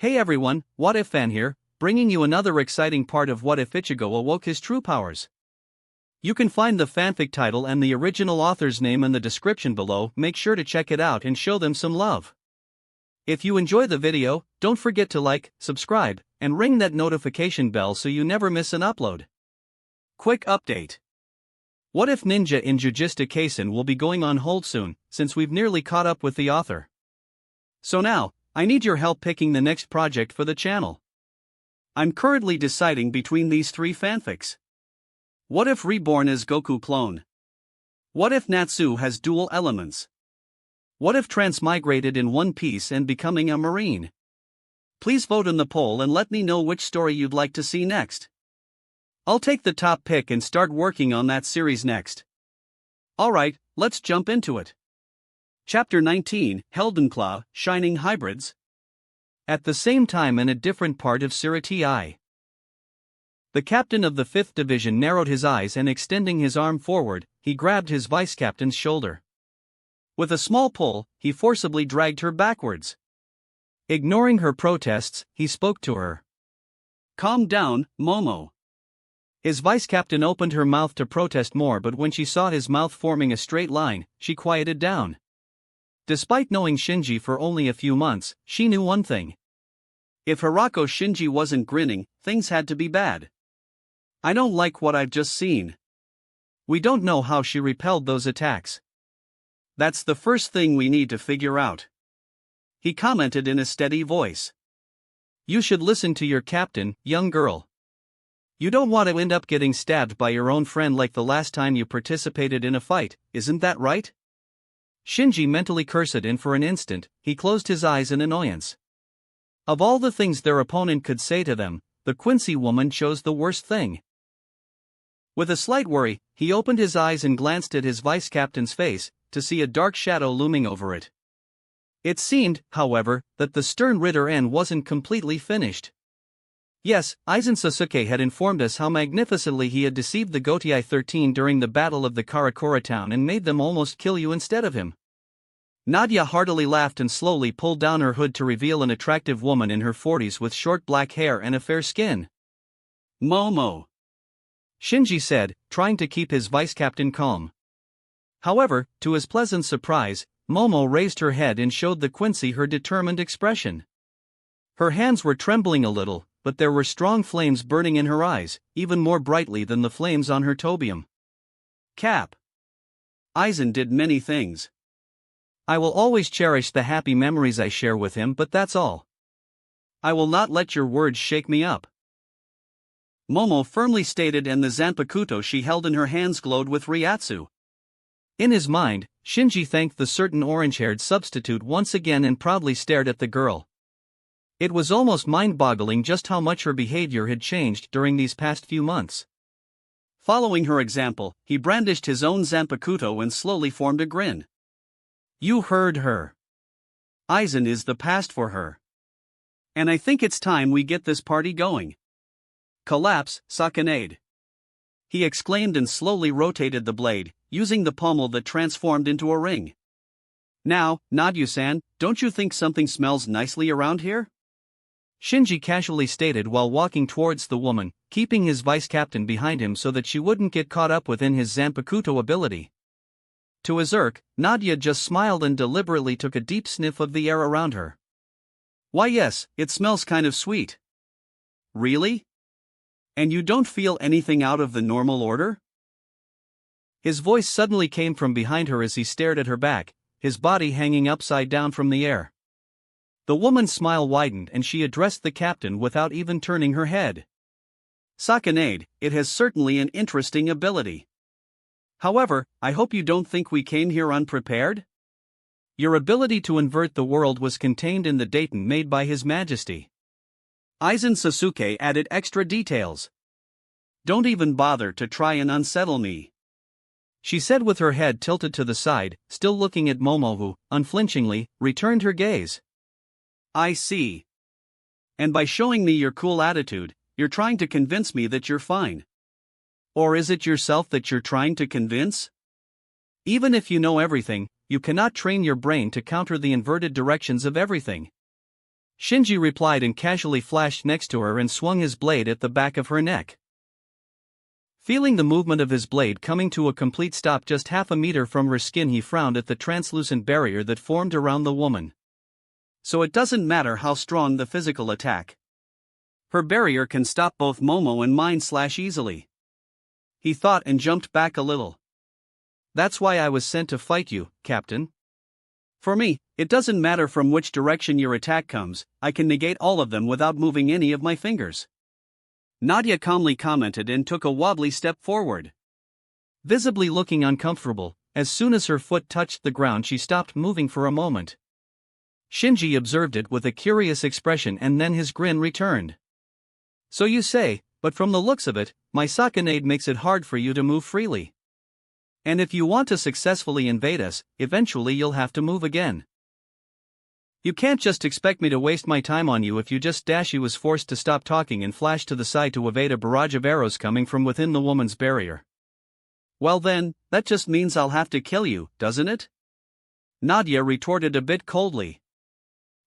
Hey everyone, What If Fan here, bringing you another exciting part of What If Ichigo awoke his true powers. You can find the fanfic title and the original author's name in the description below. Make sure to check it out and show them some love. If you enjoy the video, don't forget to like, subscribe, and ring that notification bell so you never miss an upload. Quick update. What If Ninja in Jujutsu Kaisen will be going on hold soon, since we've nearly caught up with the author. So now, I need your help picking the next project for the channel. I'm currently deciding between these three fanfics. What if Reborn is Goku clone? What if Natsu has dual elements? What if Transmigrated in one piece and becoming a marine? Please vote in the poll and let me know which story you'd like to see next. I'll take the top pick and start working on that series next. Alright, let's jump into it. Chapter 19, Heldenclaw, Shining Hybrids. At the same time in a different part of Siriti. The captain of the 5th Division narrowed his eyes and extending his arm forward, he grabbed his vice-captain's shoulder. With a small pull, he forcibly dragged her backwards. Ignoring her protests, he spoke to her. "Calm down, Momo." His vice-captain opened her mouth to protest more, but when she saw his mouth forming a straight line, she quieted down. Despite knowing Shinji for only a few months, she knew one thing. If Hirako Shinji wasn't grinning, things had to be bad. I don't like what I've just seen. We don't know how she repelled those attacks. That's the first thing we need to figure out. He commented in a steady voice. You should listen to your captain, young girl. You don't want to end up getting stabbed by your own friend like the last time you participated in a fight, isn't that right? Shinji mentally cursed, and for an instant, he closed his eyes in annoyance. Of all the things their opponent could say to them, the Quincy woman chose the worst thing. With a slight worry, he opened his eyes and glanced at his vice-captain's face, to see a dark shadow looming over it. It seemed, however, that the stern Ritter N wasn't completely finished. Yes, Aizen Sasuke had informed us how magnificently he had deceived the Gotei 13 during the battle of the Karakura town and made them almost kill you instead of him. Nadia heartily laughed and slowly pulled down her hood to reveal an attractive woman in her 40s with short black hair and a fair skin. Momo, Shinji said, trying to keep his vice-captain calm. However, to his pleasant surprise, Momo raised her head and showed the Quincy her determined expression. Her hands were trembling a little, but there were strong flames burning in her eyes, even more brightly than the flames on her tobium. Cap. Aizen did many things. I will always cherish the happy memories I share with him, but that's all. I will not let your words shake me up. Momo firmly stated, and the Zanpakuto she held in her hands glowed with Ryatsu. In his mind, Shinji thanked the certain orange-haired substitute once again and proudly stared at the girl. It was almost mind-boggling just how much her behavior had changed during these past few months. Following her example, he brandished his own Zanpakuto and slowly formed a grin. You heard her. Aizen is the past for her. And I think it's time we get this party going. Collapse, Sakanade. He exclaimed and slowly rotated the blade, using the pommel that transformed into a ring. Now, Nadyu-san, don't you think something smells nicely around here? Shinji casually stated while walking towards the woman, keeping his vice-captain behind him so that she wouldn't get caught up within his Zanpakuto ability. To his irk, Nadia just smiled and deliberately took a deep sniff of the air around her. Why yes, it smells kind of sweet. Really? And you don't feel anything out of the normal order? His voice suddenly came from behind her as he stared at her back, his body hanging upside down from the air. The woman's smile widened and she addressed the captain without even turning her head. Sakanade, it has certainly an interesting ability. However, I hope you don't think we came here unprepared? Your ability to invert the world was contained in the daten made by His Majesty. Aizen Sasuke added extra details. Don't even bother to try and unsettle me, she said with her head tilted to the side, still looking at Momo, who, unflinchingly, returned her gaze. I see. And by showing me your cool attitude, you're trying to convince me that you're fine. Or is it yourself that you're trying to convince? Even if you know everything, you cannot train your brain to counter the inverted directions of everything. Shinji replied and casually flashed next to her and swung his blade at the back of her neck. Feeling the movement of his blade coming to a complete stop just half a meter from her skin, he frowned at the translucent barrier that formed around the woman. So it doesn't matter how strong the physical attack. Her barrier can stop both Momo and mine easily. He thought and jumped back a little. That's why I was sent to fight you, Captain. For me, it doesn't matter from which direction your attack comes, I can negate all of them without moving any of my fingers. Nadia calmly commented and took a wobbly step forward. Visibly looking uncomfortable, as soon as her foot touched the ground she stopped moving for a moment. Shinji observed it with a curious expression and then his grin returned. So you say, but from the looks of it, my Sakanade makes it hard for you to move freely. And if you want to successfully invade us, eventually you'll have to move again. You can't just expect me to waste my time on you if you just dash. He was forced to stop talking and flash to the side to evade a barrage of arrows coming from within the woman's barrier. Well then, that just means I'll have to kill you, doesn't it? Nadia retorted a bit coldly.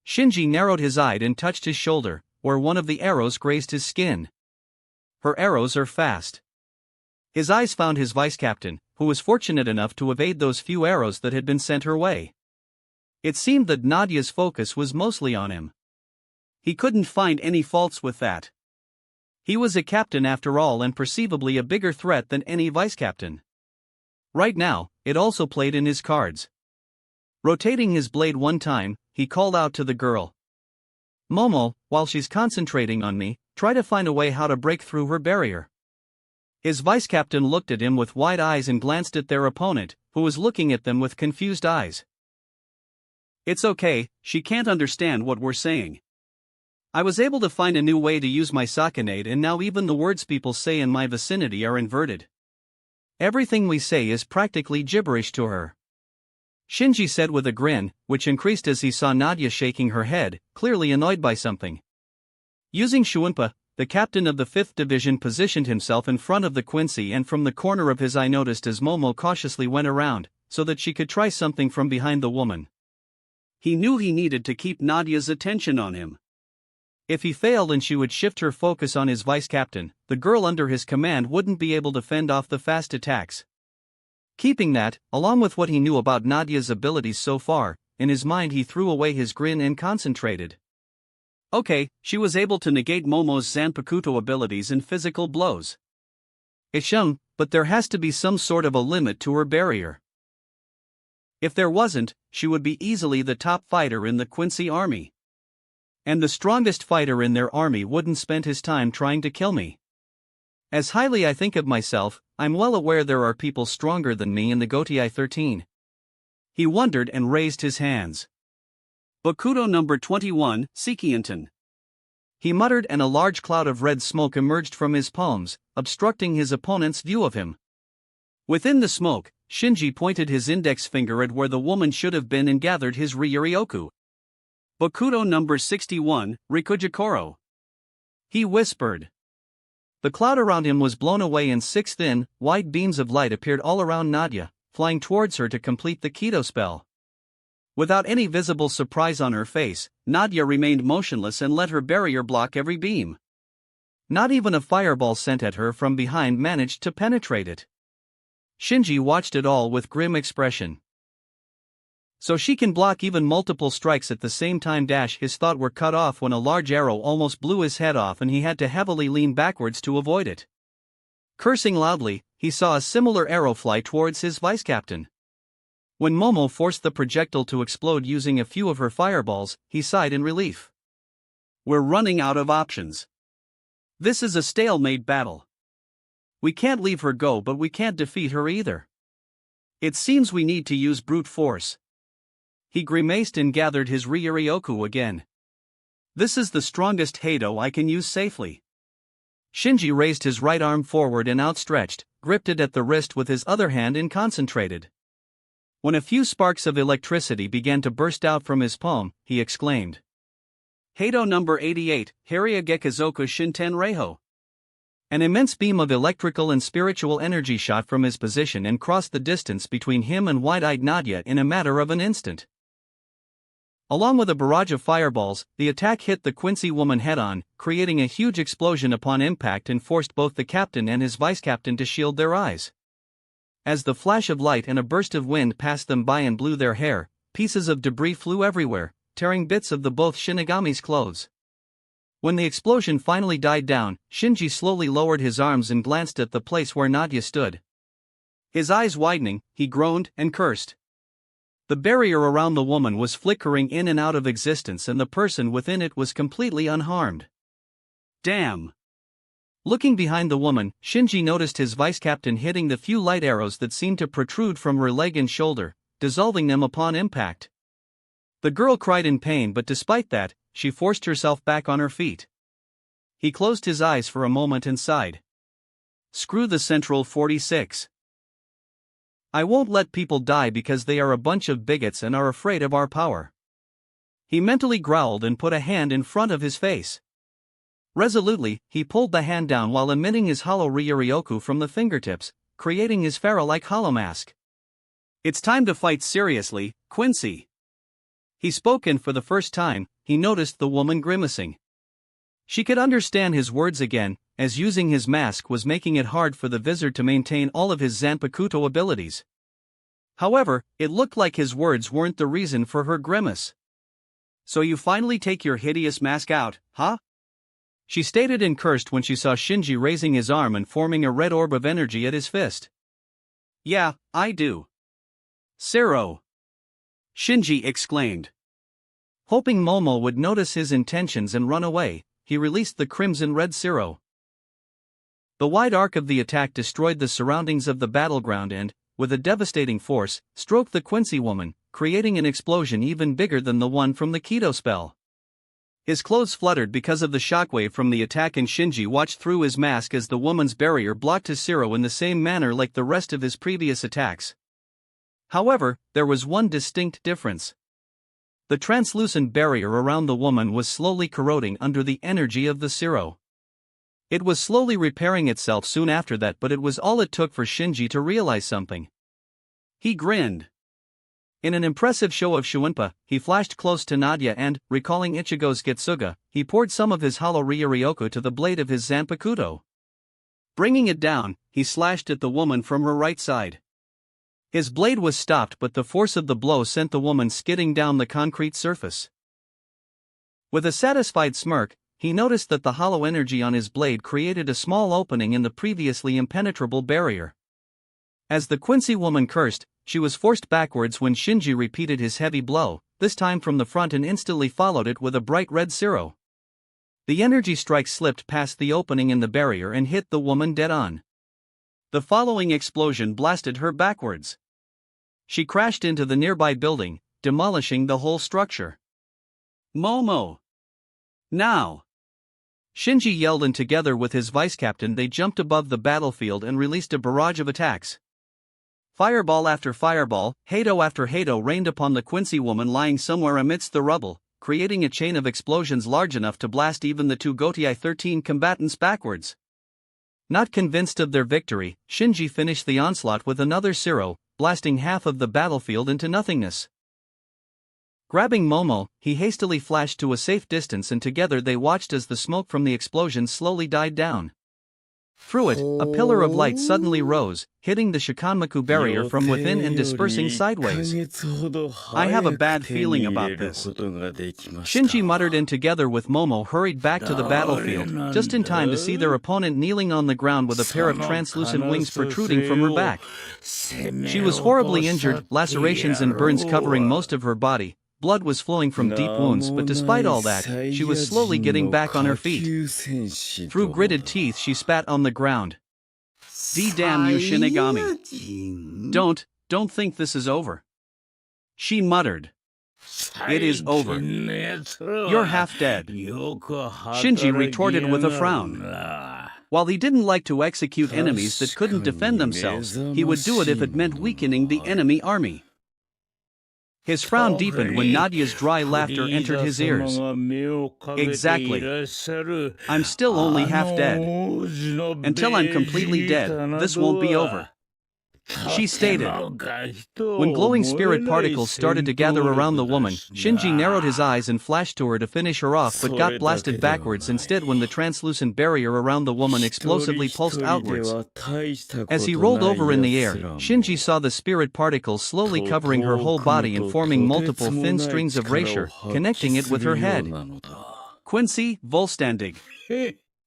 Shinji narrowed his eye and touched his shoulder, where one of the arrows grazed his skin. Her arrows are fast. His eyes found his vice captain, who was fortunate enough to evade those few arrows that had been sent her way. It seemed that Nadia's focus was mostly on him. He couldn't find any faults with that. He was a captain after all and perceivably a bigger threat than any vice captain. Right now, it also played in his cards. Rotating his blade one time, he called out to the girl. Momo, while she's concentrating on me, try to find a way how to break through her barrier. His vice captain looked at him with wide eyes and glanced at their opponent, who was looking at them with confused eyes. It's okay, she can't understand what we're saying. I was able to find a new way to use my Sakanade and now even the words people say in my vicinity are inverted. Everything we say is practically gibberish to her. Shinji said with a grin, which increased as he saw Nadia shaking her head, clearly annoyed by something. Using Shuunpa, the captain of the 5th Division positioned himself in front of the Quincy and from the corner of his eye noticed as Momo cautiously went around, so that she could try something from behind the woman. He knew he needed to keep Nadia's attention on him. If he failed and she would shift her focus on his vice captain, the girl under his command wouldn't be able to fend off the fast attacks. Keeping that, along with what he knew about Nadia's abilities so far, in his mind he threw away his grin and concentrated. Okay, she was able to negate Momo's Zanpakuto abilities and physical blows. Ishum, but there has to be some sort of a limit to her barrier. If there wasn't, she would be easily the top fighter in the Quincy army. And the strongest fighter in their army wouldn't spend his time trying to kill me. As highly I think of myself, I'm well aware there are people stronger than me in the Gotei 13. He wondered and raised his hands. Bakudo number 21, Sikianton. He muttered and a large cloud of red smoke emerged from his palms, obstructing his opponent's view of him. Within the smoke, Shinji pointed his index finger at where the woman should have been and gathered his Ryuryoku. Bakudo number 61, Rikujikoro. He whispered. The cloud around him was blown away and 6 thin, wide beams of light appeared all around Nadia, flying towards her to complete the Kido spell. Without any visible surprise on her face, Nadia remained motionless and let her barrier block every beam. Not even a fireball sent at her from behind managed to penetrate it. Shinji watched it all with grim expression. So she can block even multiple strikes at the same time. His thought were cut off when a large arrow almost blew his head off and he had to heavily lean backwards to avoid it. Cursing loudly, he saw a similar arrow fly towards his vice captain. When Momo forced the projectile to explode using a few of her fireballs, he sighed in relief. We're running out of options. This is a stalemate battle. We can't leave her go, but we can't defeat her either. It seems we need to use brute force. He grimaced and gathered his Ryuryoku again. This is the strongest Heido I can use safely. Shinji raised his right arm forward and outstretched, gripped it at the wrist with his other hand and concentrated. When a few sparks of electricity began to burst out from his palm, he exclaimed. Heido number 88, Harya-Gekizoku Shinten Reiho. An immense beam of electrical and spiritual energy shot from his position and crossed the distance between him and wide-eyed Nadia in a matter of an instant. Along with a barrage of fireballs, the attack hit the Quincy woman head-on, creating a huge explosion upon impact and forced both the captain and his vice-captain to shield their eyes. As the flash of light and a burst of wind passed them by and blew their hair, pieces of debris flew everywhere, tearing bits of the both Shinigami's clothes. When the explosion finally died down, Shinji slowly lowered his arms and glanced at the place where Nadia stood. His eyes widening, he groaned and cursed. The barrier around the woman was flickering in and out of existence and the person within it was completely unharmed. Damn! Looking behind the woman, Shinji noticed his vice-captain hitting the few light arrows that seemed to protrude from her leg and shoulder, dissolving them upon impact. The girl cried in pain, but despite that, she forced herself back on her feet. He closed his eyes for a moment and sighed. Screw the Central 46. I won't let people die because they are a bunch of bigots and are afraid of our power. He mentally growled and put a hand in front of his face. Resolutely, he pulled the hand down while emitting his hollow Ryuryoku from the fingertips, creating his pharaoh-like hollow mask. It's time to fight seriously, Quincy. He spoke, and for the first time, he noticed the woman grimacing. She could understand his words again, as using his mask was making it hard for the wizard to maintain all of his Zanpakuto abilities. However, it looked like his words weren't the reason for her grimace. So you finally take your hideous mask out, huh? She stated and cursed when she saw Shinji raising his arm and forming a red orb of energy at his fist. Yeah, I do. Zero! Shinji exclaimed. Hoping Momo would notice his intentions and run away, he released the crimson-red Zero. The wide arc of the attack destroyed the surroundings of the battleground and, with a devastating force, stroked the Quincy woman, creating an explosion even bigger than the one from the Keto spell. His clothes fluttered because of the shockwave from the attack, and Shinji watched through his mask as the woman's barrier blocked his Zero in the same manner like the rest of his previous attacks. However, there was one distinct difference. The translucent barrier around the woman was slowly corroding under the energy of the Zero. It was slowly repairing itself soon after that, but it was all it took for Shinji to realize something. He grinned. In an impressive show of Shuinpa, he flashed close to Nadia and, recalling Ichigo's Getsuga, he poured some of his hollow Ryuryoku to the blade of his Zanpakuto. Bringing it down, he slashed at the woman from her right side. His blade was stopped, but the force of the blow sent the woman skidding down the concrete surface. With a satisfied smirk, he noticed that the hollow energy on his blade created a small opening in the previously impenetrable barrier. As the Quincy woman cursed, she was forced backwards when Shinji repeated his heavy blow, this time from the front, and instantly followed it with a bright red Zero. The energy strike slipped past the opening in the barrier and hit the woman dead on. The following explosion blasted her backwards. She crashed into the nearby building, demolishing the whole structure. Momo! Now! Shinji yelled, and together with his vice-captain they jumped above the battlefield and released a barrage of attacks. Fireball after fireball, Hado after Hado rained upon the Quincy woman lying somewhere amidst the rubble, creating a chain of explosions large enough to blast even the two Gotei 13 combatants backwards. Not convinced of their victory, Shinji finished the onslaught with another Zero, blasting half of the battlefield into nothingness. Grabbing Momo, he hastily flashed to a safe distance, and together they watched as the smoke from the explosion slowly died down. Through it, a pillar of light suddenly rose, hitting the Shikanmaku barrier from within and dispersing sideways. I have a bad feeling about this, Shinji muttered, and together with Momo hurried back to the battlefield, just in time to see their opponent kneeling on the ground with a pair of translucent wings protruding from her back. She was horribly injured, lacerations and burns covering most of her body. Blood was flowing from deep wounds, but despite all that, she was slowly getting back on her feet. Through gritted teeth she spat on the ground. D-damn you, Shinigami. Don't think this is over. She muttered. It is over. You're half dead, Shinji retorted with a frown. While he didn't like to execute enemies that couldn't defend themselves, he would do it if it meant weakening the enemy army. His frown deepened when Nadia's dry laughter entered his ears. Exactly. I'm still only half dead. Until I'm completely dead, this won't be over. She stated. When glowing spirit particles started to gather around the woman, Shinji narrowed his eyes and flashed to her to finish her off but got blasted backwards instead when the translucent barrier around the woman explosively pulsed outwards. As he rolled over in the air, Shinji saw the spirit particles slowly covering her whole body and forming multiple thin strings of Reisher, connecting it with her head. Quincy, Volstandig.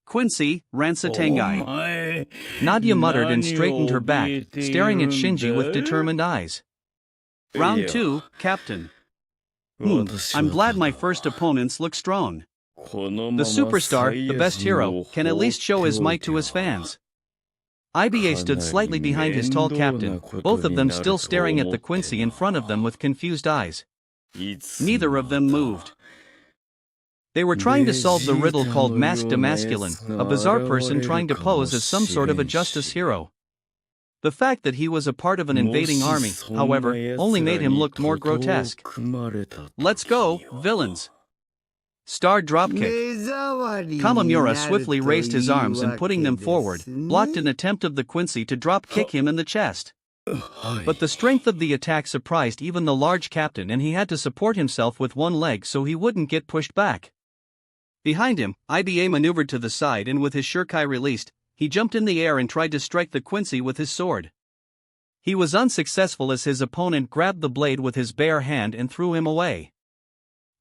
Quincy, Ransatengai. Nadia muttered and straightened her back, staring at Shinji with determined eyes. Round 2, Captain. I'm glad my first opponents look strong. The superstar, the best hero, can at least show his might to his fans. IBA stood slightly behind his tall captain, both of them still staring at the Quincy in front of them with confused eyes. Neither of them moved. They were trying to solve the riddle called Masked Masculine, a bizarre person trying to pose as some sort of a justice hero. The fact that he was a part of an invading army, however, only made him look more grotesque. Let's go, villains! Star dropkick. Kamamura swiftly raised his arms and putting them forward, blocked an attempt of the Quincy to drop kick him in the chest. But the strength of the attack surprised even the large captain and he had to support himself with one leg so he wouldn't get pushed back. Behind him, IBA maneuvered to the side and with his shuriken released, he jumped in the air and tried to strike the Quincy with his sword. He was unsuccessful as his opponent grabbed the blade with his bare hand and threw him away.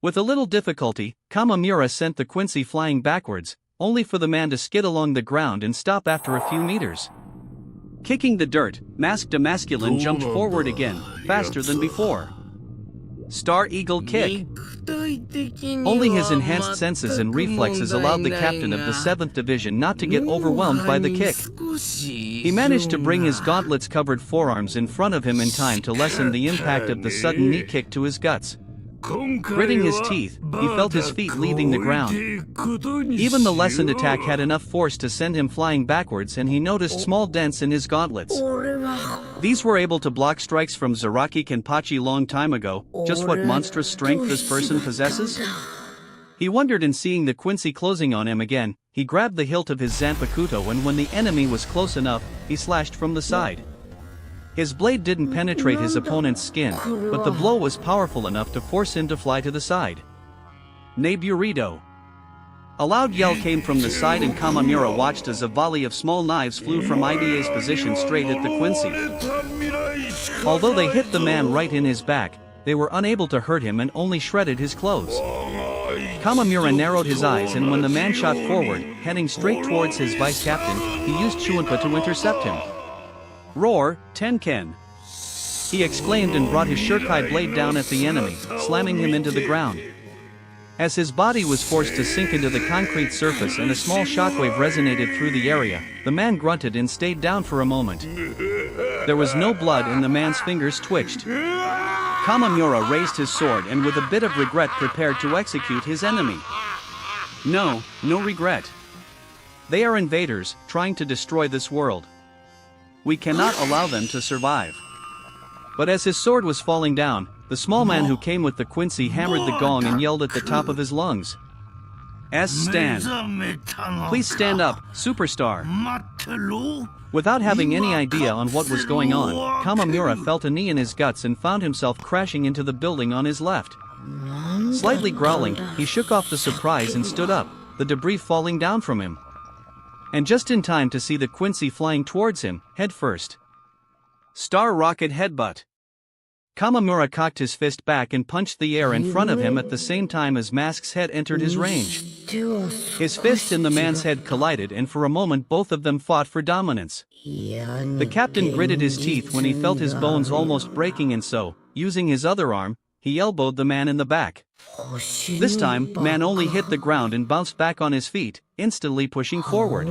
With a little difficulty, Kamamura sent the Quincy flying backwards, only for the man to skid along the ground and stop after a few meters. Kicking the dirt, Masked Masculine jumped forward again, faster than before. Star Eagle kick. Only his enhanced senses and reflexes allowed the captain of the 7th Division not to get overwhelmed by the kick. He managed to bring his gauntlets-covered forearms in front of him in time to lessen the impact of the sudden knee kick to his guts. Gritting his teeth, he felt his feet leaving the ground. Even the lessened attack had enough force to send him flying backwards and he noticed small dents in his gauntlets. These were able to block strikes from Zaraki Kenpachi long time ago. Just what monstrous strength this person possesses? He wondered, and seeing the Quincy closing on him again, he grabbed the hilt of his Zanpakuto and when the enemy was close enough, he slashed from the side. His blade didn't penetrate his opponent's skin, but the blow was powerful enough to force him to fly to the side. Neburito. A loud yell came from the side and Kamamura watched as a volley of small knives flew from IBA's position straight at the Quincy. Although they hit the man right in his back, they were unable to hurt him and only shredded his clothes. Kamamura narrowed his eyes and when the man shot forward, heading straight towards his vice-captain, he used Chuanpa to intercept him. Roar, Tenken! He exclaimed and brought his shuriken blade down at the enemy, slamming him into the ground. As his body was forced to sink into the concrete surface and a small shockwave resonated through the area, the man grunted and stayed down for a moment. There was no blood and the man's fingers twitched. Kamamura raised his sword and with a bit of regret prepared to execute his enemy. No regret. They are invaders, trying to destroy this world. We cannot allow them to survive. But as his sword was falling down, the small man who came with the Quincy hammered the gong and yelled at the top of his lungs. Stand. Please stand up, superstar. Without having any idea on what was going on, Kamamura felt a knee in his guts and found himself crashing into the building on his left. Slightly growling, he shook off the surprise and stood up, the debris falling down from him. And just in time to see the Quincy flying towards him, head first. Star Rocket Headbutt. Kamamura cocked his fist back and punched the air in front of him at the same time as Mask's head entered his range. His fist and the man's head collided and for a moment both of them fought for dominance. The captain gritted his teeth when he felt his bones almost breaking and so, using his other arm, he elbowed the man in the back. This time, man only hit the ground and bounced back on his feet, instantly pushing forward.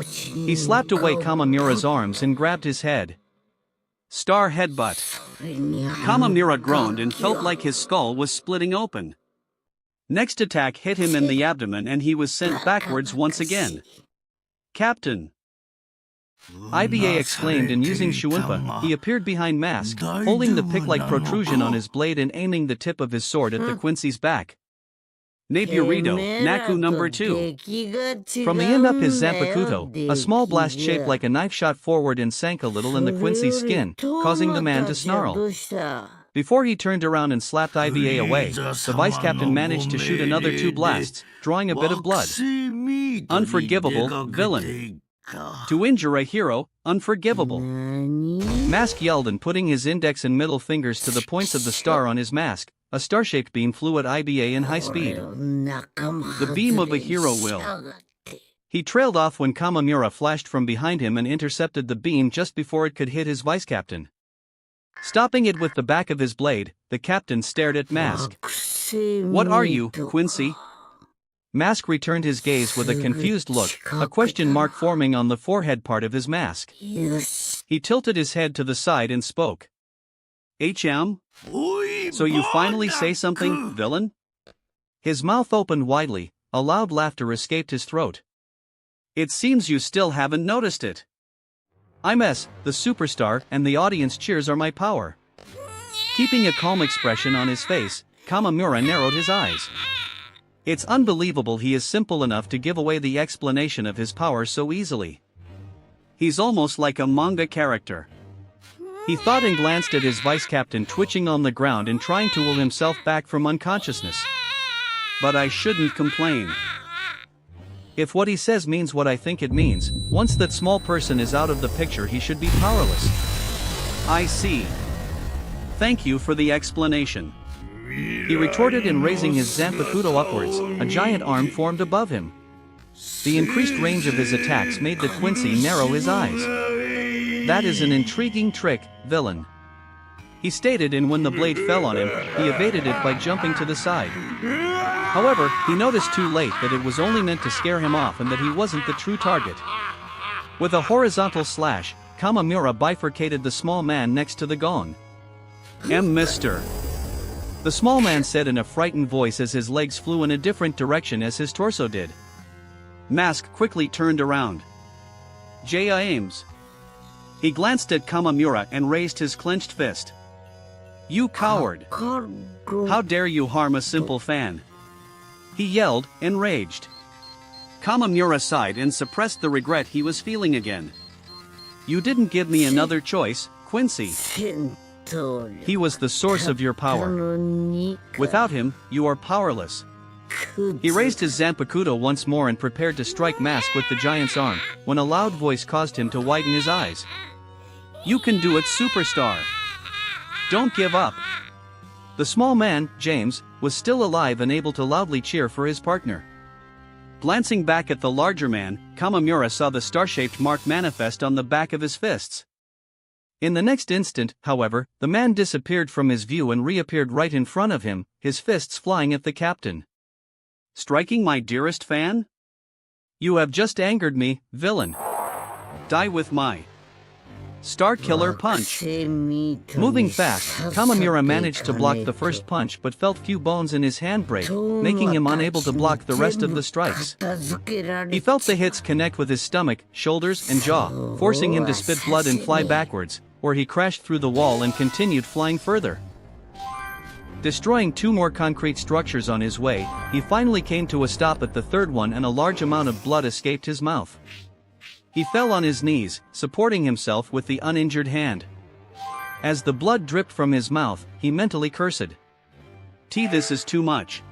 He slapped away Kamamura's arms and grabbed his head. Star Headbutt. Kamamura groaned and felt like his skull was splitting open. Next attack hit him in the abdomen and he was sent backwards once again. Captain! IBA exclaimed and using Shuunpa, he appeared behind Mask, holding the pick-like protrusion on his blade and aiming the tip of his sword at the Quincy's back. Naburito, Naku number 2. From the end up his Zanpakuto, a small blast shaped like a knife shot forward and sank a little in the Quincy's skin, causing the man to snarl. Before he turned around and slapped IBA away, the vice captain managed to shoot another 2 blasts, drawing a bit of blood. Unforgivable, villain. To injure a hero, unforgivable. Mask yelled, and putting his index and middle fingers to the points of the star on his mask, a star-shaped beam flew at IBA in high speed. The beam of a hero will. He trailed off when Kamamura flashed from behind him and intercepted the beam just before it could hit his vice-captain. Stopping it with the back of his blade, the captain stared at Mask. "What are you, Quincy?" Mask returned his gaze with a confused look, a question mark forming on the forehead part of his mask. He tilted his head to the side and spoke. "HM? So you finally say something, villain?" His mouth opened widely, a loud laughter escaped his throat. "It seems you still haven't noticed it. I'm S, the superstar, and the audience cheers are my power." Keeping a calm expression on his face, Kamamura narrowed his eyes. It's unbelievable he is simple enough to give away the explanation of his power so easily. He's almost like a manga character. He thought and glanced at his vice-captain twitching on the ground and trying to will himself back from unconsciousness. But I shouldn't complain. If what he says means what I think it means, once that small person is out of the picture he should be powerless. I see. Thank you for the explanation. He retorted, and raising his Zanpakuto upwards, a giant arm formed above him. The increased range of his attacks made the Quincy narrow his eyes. "That is an intriguing trick, villain," he stated, and when the blade fell on him, he evaded it by jumping to the side. However, he noticed too late that it was only meant to scare him off and that he wasn't the true target. With a horizontal slash, Kamamura bifurcated the small man next to the gong. "Mister," the small man said in a frightened voice as his legs flew in a different direction as his torso did. Mask quickly turned around. "Jaya Ames." He glanced at Kamamura and raised his clenched fist. "You coward! How dare you harm a simple fan?" he yelled, enraged. Kamamura sighed and suppressed the regret he was feeling again. "You didn't give me another choice, Quincy. He was the source of your power. Without him, you are powerless." He raised his Zanpakuto once more and prepared to strike Mask with the giant's arm, when a loud voice caused him to widen his eyes. "You can do it, superstar. Don't give up." The small man, James, was still alive and able to loudly cheer for his partner. Glancing back at the larger man, Kamamura saw the star-shaped mark manifest on the back of his fists. In the next instant, however, the man disappeared from his view and reappeared right in front of him, his fists flying at the captain. "Striking my dearest fan? You have just angered me, villain. Die with my Star Killer Punch." Moving fast, Kamamura managed to block the first punch but felt few bones in his handbrake, making him unable to block the rest of the strikes. He felt the hits connect with his stomach, shoulders, and jaw, forcing him to spit blood and fly backwards, where he crashed through the wall and continued flying further. Destroying 2 more concrete structures on his way, he finally came to a stop at the third one and a large amount of blood escaped his mouth. He fell on his knees, supporting himself with the uninjured hand. As the blood dripped from his mouth, he mentally cursed. This is too much.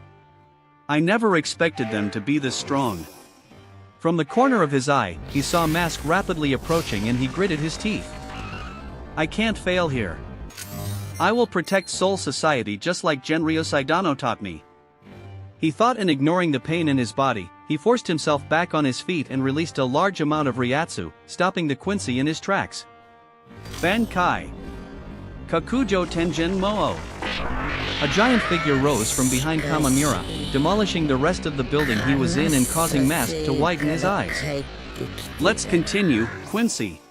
I never expected them to be this strong." From the corner of his eye, he saw Mask rapidly approaching and he gritted his teeth. "I can't fail here. I will protect Soul Society just like Genryo Saidano taught me." He thought, and ignoring the pain in his body, he forced himself back on his feet and released a large amount of Ryatsu, stopping the Quincy in his tracks. "Bankai! Kakujo Tenjin Mo'o!" A giant figure rose from behind Kamamura, demolishing the rest of the building he was in and causing Mask to widen his eyes. "Let's continue, Quincy.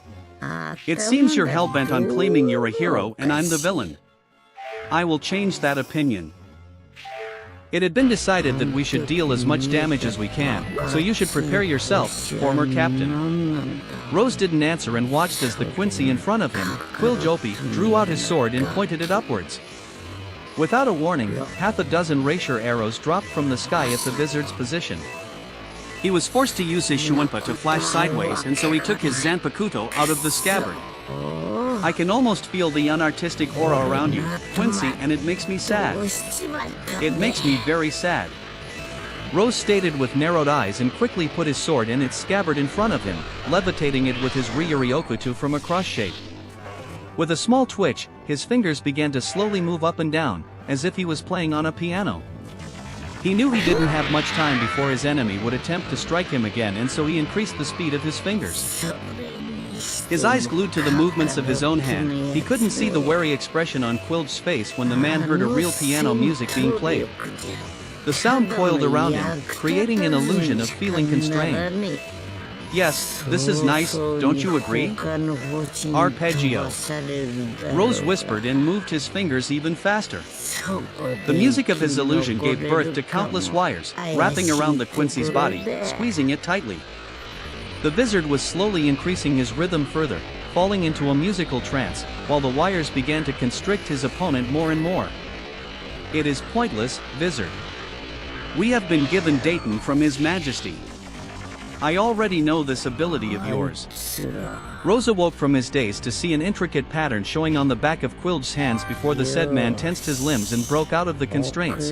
It seems you're hell-bent on claiming you're a hero and I'm the villain. I will change that opinion. It had been decided that we should deal as much damage as we can, so you should prepare yourself, former captain." Rose didn't answer and watched as the Quincy in front of him, Quiljopi, drew out his sword and pointed it upwards. Without a warning, half a dozen rapier arrows dropped from the sky at the wizard's position. He was forced to use his Shuenpa to flash sideways, and so he took his Zanpakuto out of the scabbard. I can almost feel the unartistic aura around you, Quincy, and it makes me sad. It makes me very sad. Rose stated with narrowed eyes and quickly put his sword in its scabbard in front of him, levitating it with his Ryuryokuto from a cross shape. With a small twitch, his fingers began to slowly move up and down, as if he was playing on a piano. He knew he didn't have much time before his enemy would attempt to strike him again, and so he increased the speed of his fingers. His eyes glued to the movements of his own hand, he couldn't see the wary expression on Quilch's face when the man heard a real piano music being played. The sound coiled around him, creating an illusion of feeling constrained. Yes, this is nice, don't you agree? Arpeggio. Rose whispered and moved his fingers even faster. The music of his illusion gave birth to countless wires, wrapping around the Quincy's body, squeezing it tightly. The wizard was slowly increasing his rhythm further, falling into a musical trance, while the wires began to constrict his opponent more and more. It is pointless, wizard. We have been given Dayton from His Majesty. I already know this ability of yours. Rose awoke from his daze to see an intricate pattern showing on the back of Quilch's hands before the said man tensed his limbs and broke out of the constraints.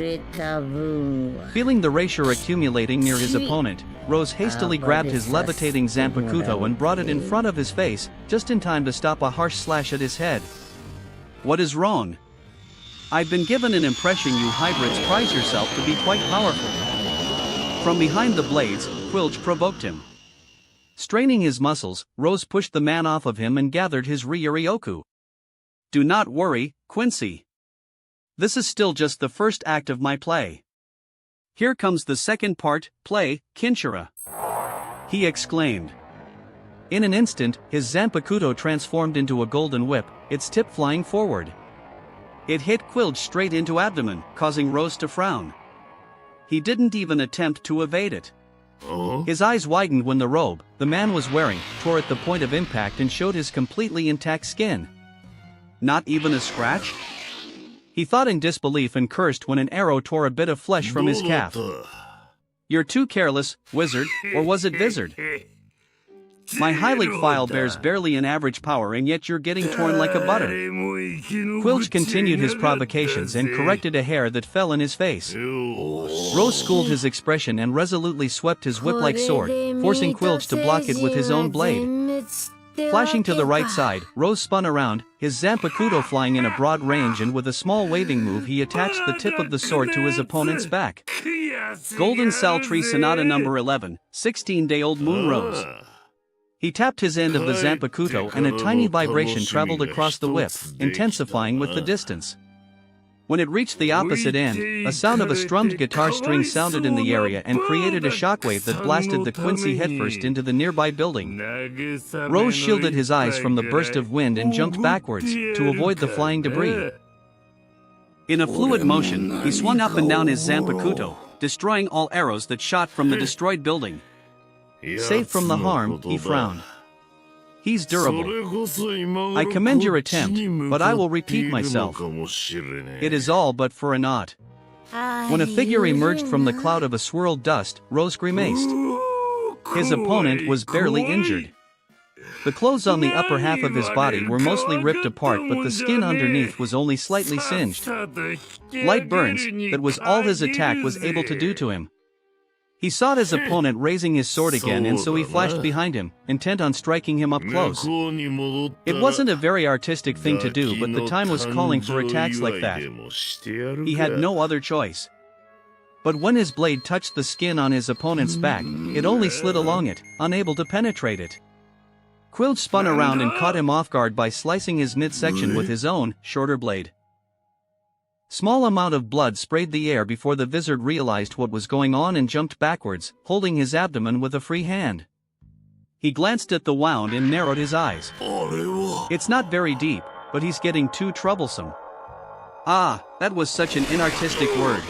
Feeling the rapier accumulating near his opponent, Rose hastily grabbed his levitating Zanpakuto and brought it in front of his face, just in time to stop a harsh slash at his head. What is wrong? I've been given an impression you hybrids prize yourself to be quite powerful. From behind the blades, Quilch provoked him. Straining his muscles, Rose pushed the man off of him and gathered his Ryuryoku. Do not worry, Quincy. This is still just the first act of my play. Here comes the second part, play, Kinshura. He exclaimed. In an instant, his Zanpakuto transformed into a golden whip, its tip flying forward. It hit Quilch straight into abdomen, causing Rose to frown. He didn't even attempt to evade it. His eyes widened when the robe the man was wearing tore at the point of impact and showed his completely intact skin. Not even a scratch? He thought in disbelief and cursed when an arrow tore a bit of flesh from his calf. You're too careless, wizard, or was it vizard? My Hylic file bears barely an average power and yet you're getting torn like a butter. Quilch continued his provocations and corrected a hair that fell in his face. Rose schooled his expression and resolutely swept his whip-like sword, forcing Quilch to block it with his own blade. Flashing to the right side, Rose spun around, his Zanpakuto flying in a broad range, and with a small waving move he attached the tip of the sword to his opponent's back. Golden Sal Tree Sonata number 11, 16-day-old Moon Rose. He tapped his end of the Zanpakuto and a tiny vibration traveled across the whip, intensifying with the distance. When it reached the opposite end, a sound of a strummed guitar string sounded in the area and created a shockwave that blasted the Quincy headfirst into the nearby building. Rose shielded his eyes from the burst of wind and jumped backwards, to avoid the flying debris. In a fluid motion, he swung up and down his Zanpakuto, destroying all arrows that shot from the destroyed building. Safe from the harm, he frowned. He's durable. I commend your attempt, but I will repeat myself. It is all but for a knot. When a figure emerged from the cloud of a swirled dust, Rose grimaced. His opponent was barely injured. The clothes on the upper half of his body were mostly ripped apart, but the skin underneath was only slightly singed. Light burns, that was all his attack was able to do to him. He saw his opponent raising his sword again, and so he flashed behind him, intent on striking him up close. It wasn't a very artistic thing to do, but the time was calling for attacks like that. He had no other choice. But when his blade touched the skin on his opponent's back, it only slid along it, unable to penetrate it. Quilch spun around and caught him off guard by slicing his midsection with his own, shorter blade. Small amount of blood sprayed the air before the wizard realized what was going on and jumped backwards, holding his abdomen with a free hand. He glanced at the wound and narrowed his eyes. It's not very deep, but he's getting too troublesome. Ah, that was such an inartistic word.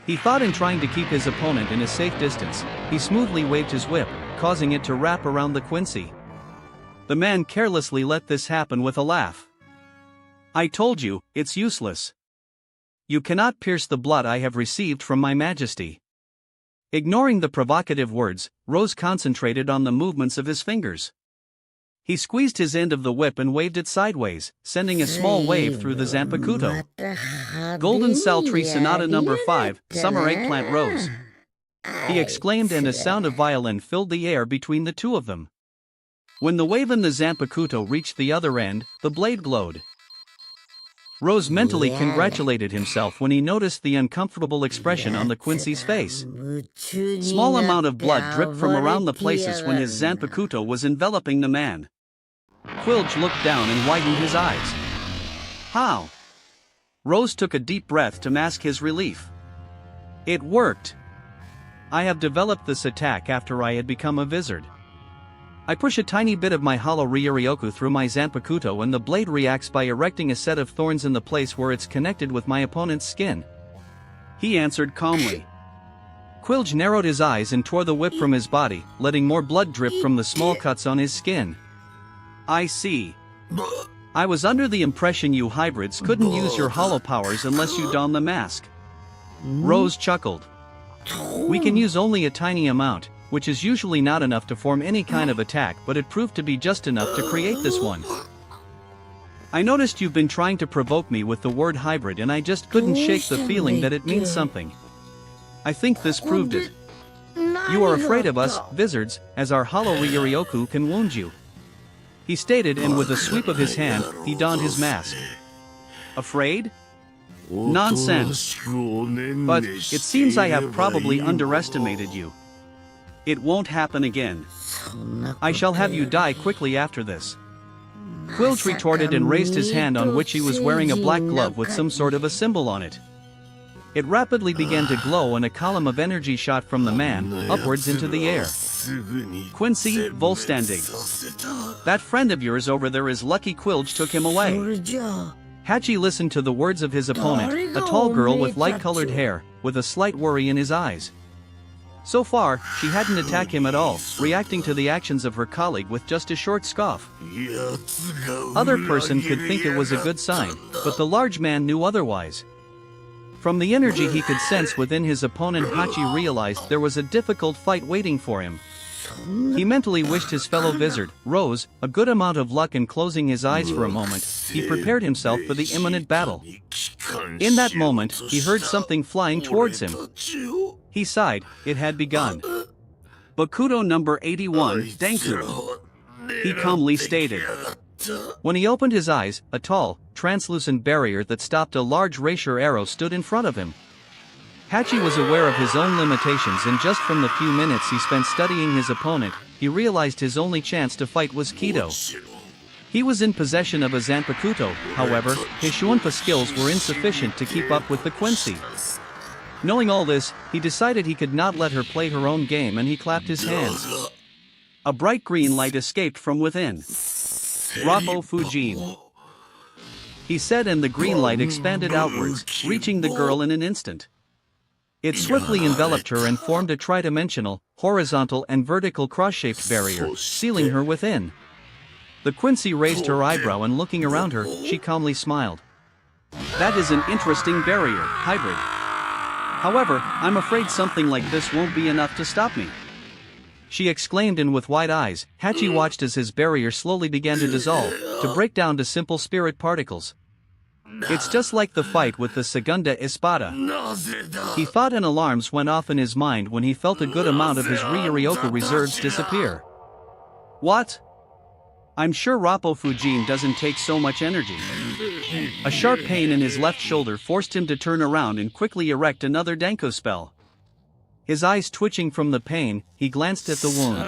He thought in trying to keep his opponent in a safe distance, he smoothly waved his whip, causing it to wrap around the Quincy. The man carelessly let this happen with a laugh. I told you, it's useless. You cannot pierce the blood I have received from my majesty. Ignoring the provocative words, Rose concentrated on the movements of his fingers. He squeezed his end of the whip and waved it sideways, sending a small wave through the Zanpakuto. Golden Saltree Sonata No. 5, Summer Eggplant Rose. He exclaimed, and a sound of violin filled the air between the two of them. When the wave in the Zanpakuto reached the other end, the blade glowed. Rose mentally congratulated himself when he noticed the uncomfortable expression on the Quincy's face. Small amount of blood dripped from around the places when his Zanpakuto was enveloping the man. Quilge looked down and widened his eyes. How? Rose took a deep breath to mask his relief. It worked. I have developed this attack after I had become a wizard. I push a tiny bit of my hollow Ryuryoku through my Zanpakuto and the blade reacts by erecting a set of thorns in the place where it's connected with my opponent's skin. He answered calmly. Quilge narrowed his eyes and tore the whip from his body, letting more blood drip from the small cuts on his skin. I see. I was under the impression you hybrids couldn't use your hollow powers unless you don the mask. Rose chuckled. We can use only a tiny amount, which is usually not enough to form any kind of attack, but it proved to be just enough to create this one. I noticed you've been trying to provoke me with the word hybrid and I just couldn't shake the feeling that it means something. I think this proved it. You are afraid of us, wizards, as our hollow Ryuryoku can wound you. He stated, and with a sweep of his hand, he donned his mask. Afraid? Nonsense. But it seems I have probably underestimated you. It won't happen again. I shall have you die quickly after this. Quilge retorted and raised his hand on which he was wearing a black glove with some sort of a symbol on it. It rapidly began to glow and a column of energy shot from the man, upwards into the air. Quincy, Volstandig. That friend of yours over there is lucky Quilge took him away. Hachi listened to the words of his opponent, a tall girl with light-colored hair, with a slight worry in his eyes. So far, she hadn't attacked him at all, reacting to the actions of her colleague with just a short scoff. Other person could think it was a good sign, but the large man knew otherwise. From the energy he could sense within his opponent, Hachi realized there was a difficult fight waiting for him. He mentally wished his fellow wizard, Rose, a good amount of luck, and closing his eyes for a moment, he prepared himself for the imminent battle. In that moment, he heard something flying towards him. He sighed, it had begun. Bakuto number 81, Denku. He calmly stated. When he opened his eyes, a tall, translucent barrier that stopped a large rapier arrow stood in front of him. Hachi was aware of his own limitations, and just from the few minutes he spent studying his opponent, he realized his only chance to fight was Kido. He was in possession of a Zanpakuto, however, his Shuunpa skills were insufficient to keep up with the Quincy. Knowing all this, he decided he could not let her play her own game, and he clapped his hands. A bright green light escaped from within. Rappo Fujin, he said, and the green light expanded outwards, reaching the girl in an instant. It swiftly enveloped her and formed a tridimensional, horizontal and vertical cross-shaped barrier, sealing her within. The Quincy raised her eyebrow and looking around her, she calmly smiled. That is an interesting barrier, hybrid. However, I'm afraid something like this won't be enough to stop me. She exclaimed, and with wide eyes, Hachi watched as his barrier slowly began to dissolve, to break down to simple spirit particles. It's just like the fight with the Segunda Espada. He thought, and alarms went off in his mind when he felt a good amount of his Ryuryoku reserves disappear. What? I'm sure Rappo Fujin doesn't take so much energy. A sharp pain in his left shoulder forced him to turn around and quickly erect another Danko spell. His eyes twitching from the pain, he glanced at the wound.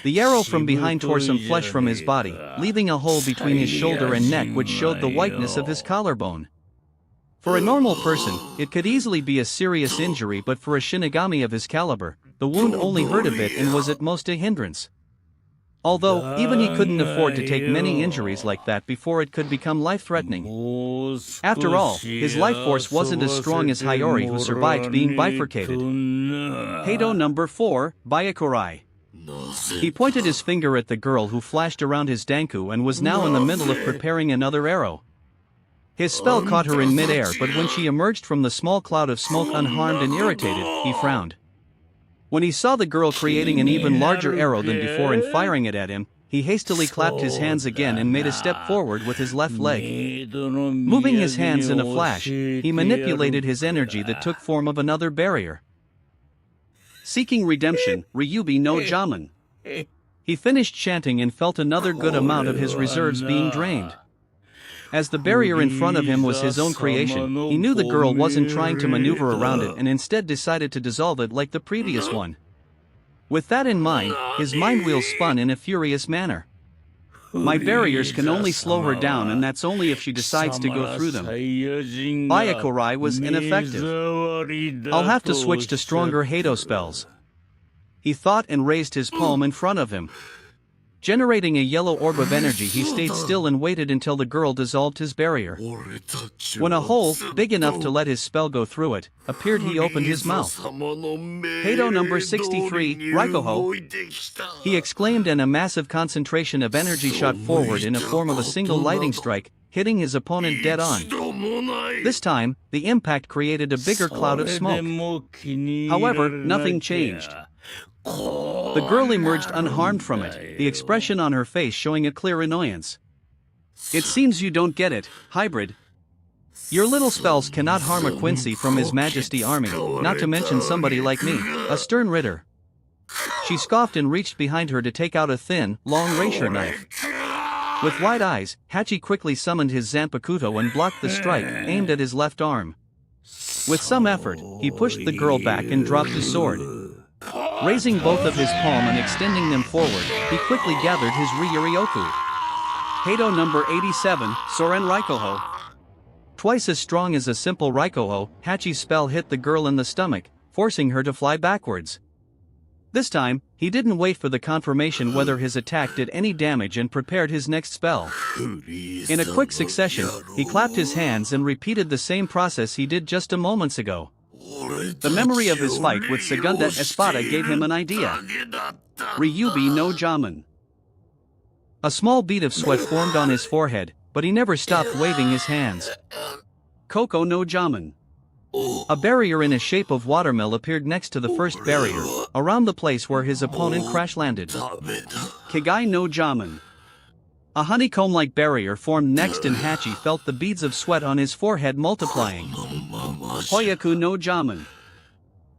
The arrow from behind tore some flesh from his body, leaving a hole between his shoulder and neck which showed the whiteness of his collarbone. For a normal person, it could easily be a serious injury, but for a Shinigami of his caliber, the wound only hurt a bit and was at most a hindrance. Although, even he couldn't afford to take many injuries like that before it could become life-threatening. After all, his life force wasn't as strong as Hiyori, who survived being bifurcated. Heido number 4, Byakurai. He pointed his finger at the girl who flashed around his Danku and was now in the middle of preparing another arrow. His spell caught her in midair, but when she emerged from the small cloud of smoke unharmed and irritated, he frowned. When he saw the girl creating an even larger arrow than before and firing it at him, he hastily clapped his hands again and made a step forward with his left leg. Moving his hands in a flash, he manipulated his energy that took form of another barrier. Seeking redemption, Ryubi no Jamin. He finished chanting and felt another good amount of his reserves being drained. As the barrier in front of him was his own creation, he knew the girl wasn't trying to maneuver around it and instead decided to dissolve it like the previous one. With that in mind, his mind wheels spun in a furious manner. My barriers can only slow her down, and that's only if she decides to go through them. Byakurai was ineffective. I'll have to switch to stronger Hado spells. He thought and raised his palm in front of him. Generating a yellow orb of energy, he stayed still and waited until the girl dissolved his barrier. When a hole, big enough to let his spell go through it, appeared, he opened his mouth. Hado number 63, Raikoho. He exclaimed, and a massive concentration of energy shot forward in a form of a single lightning strike, hitting his opponent dead on. This time, the impact created a bigger cloud of smoke. However, nothing changed. The girl emerged unharmed from it, the expression on her face showing a clear annoyance. It seems you don't get it, hybrid. Your little spells cannot harm a Quincy from His Majesty army, not to mention somebody like me, a stern ritter. She scoffed and reached behind her to take out a thin, long rapier knife. With wide eyes, Hachi quickly summoned his Zanpakuto and blocked the strike, aimed at his left arm. With some effort, he pushed the girl back and dropped his sword. Raising both of his palm and extending them forward, he quickly gathered his Ryuryoku. Hado number 87, Soren Raikoho. Twice as strong as a simple Raikoho, Hachi's spell hit the girl in the stomach, forcing her to fly backwards. This time, he didn't wait for the confirmation whether his attack did any damage and prepared his next spell. In a quick succession, he clapped his hands and repeated the same process he did just a moment ago. The memory of his fight with Segunda Espada gave him an idea. Ryubi no Jamin. A small bead of sweat formed on his forehead, but he never stopped waving his hands. Koko no Jamin. A barrier in a shape of watermill appeared next to the first barrier, around the place where his opponent crash-landed. Kigai no Jamin. A honeycomb-like barrier formed next, and Hachi felt the beads of sweat on his forehead multiplying. Hoyaku no Jamin.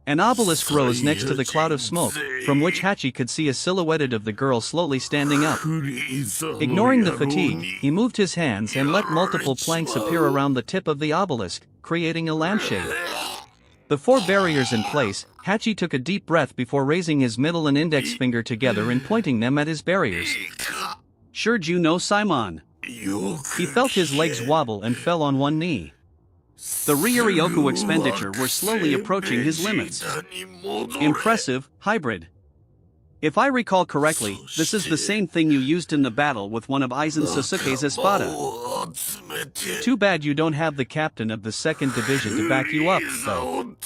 An obelisk rose next to the cloud of smoke, from which Hachi could see a silhouette of the girl slowly standing up. Ignoring the fatigue, he moved his hands and let multiple planks appear around the tip of the obelisk, creating a lampshade. The 4 barriers in place, Hachi took a deep breath before raising his middle and index finger together and pointing them at his barriers. Shurju no Simon. He felt his legs wobble and fell on one knee. The Ryuryoku expenditure were slowly approaching his limits. Impressive, hybrid. If I recall correctly, this is the same thing you used in the battle with one of Aizen Sasuke's espada. Too bad you don't have the captain of the 2nd Division to back you up, though.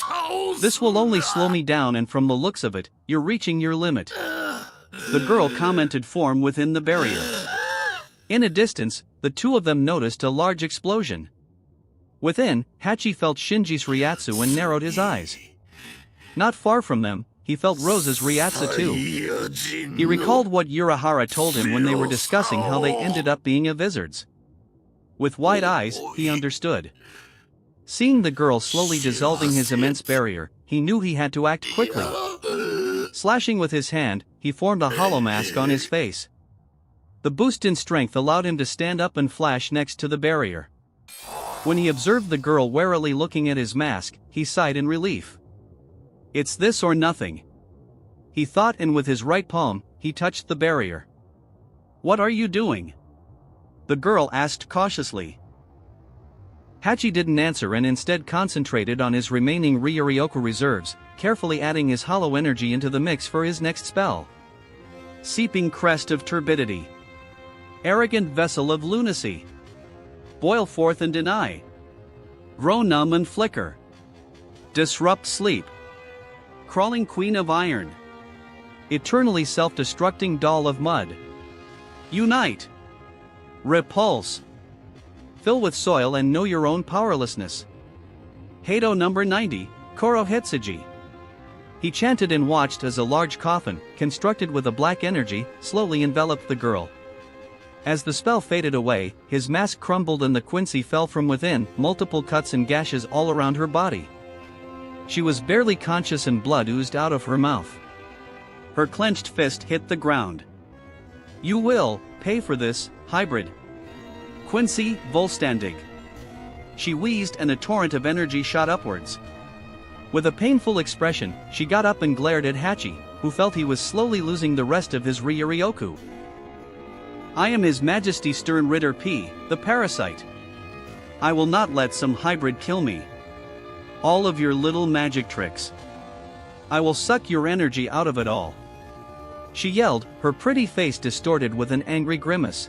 This will only slow me down, and from the looks of it, you're reaching your limit. The girl commented form within the barrier. In a distance, the two of them noticed a large explosion. Within, Hachi felt Shinji's Ryatsu and narrowed his eyes. Not far from them, he felt Rose's Ryatsu too. He recalled what Urahara told him when they were discussing how they ended up being a wizards. With wide eyes, he understood. Seeing the girl slowly dissolving his immense barrier, he knew he had to act quickly. Slashing with his hand, he formed a hollow mask on his face. The boost in strength allowed him to stand up and flash next to the barrier. When he observed the girl warily looking at his mask, he sighed in relief. It's this or nothing, he thought, and with his right palm, he touched the barrier. What are you doing? The girl asked cautiously. Hachi didn't answer and instead concentrated on his remaining Ryuryoku reserves, carefully adding his hollow energy into the mix for his next spell. Seeping crest of turbidity. Arrogant vessel of lunacy. Boil forth and deny. Grow numb and flicker. Disrupt sleep. Crawling queen of iron. Eternally self-destructing doll of mud. Unite. Repulse. fill with soil and know your own powerlessness. Heido number 90, Korohitsuji. He chanted and watched as a large coffin, constructed with a black energy, slowly enveloped the girl. As the spell faded away, his mask crumbled and the Quincy fell from within, multiple cuts and gashes all around her body. She was barely conscious and blood oozed out of her mouth. Her clenched fist hit the ground. You will pay for this, hybrid. Quincy Volstandig. She wheezed and a torrent of energy shot upwards. With a painful expression, she got up and glared at Hachi, who felt he was slowly losing the rest of his Ryuryoku. I am His Majesty Stern Ritter P, the parasite. I will not let some hybrid kill me. All of your little magic tricks. I will suck your energy out of it all. She yelled, her pretty face distorted with an angry grimace.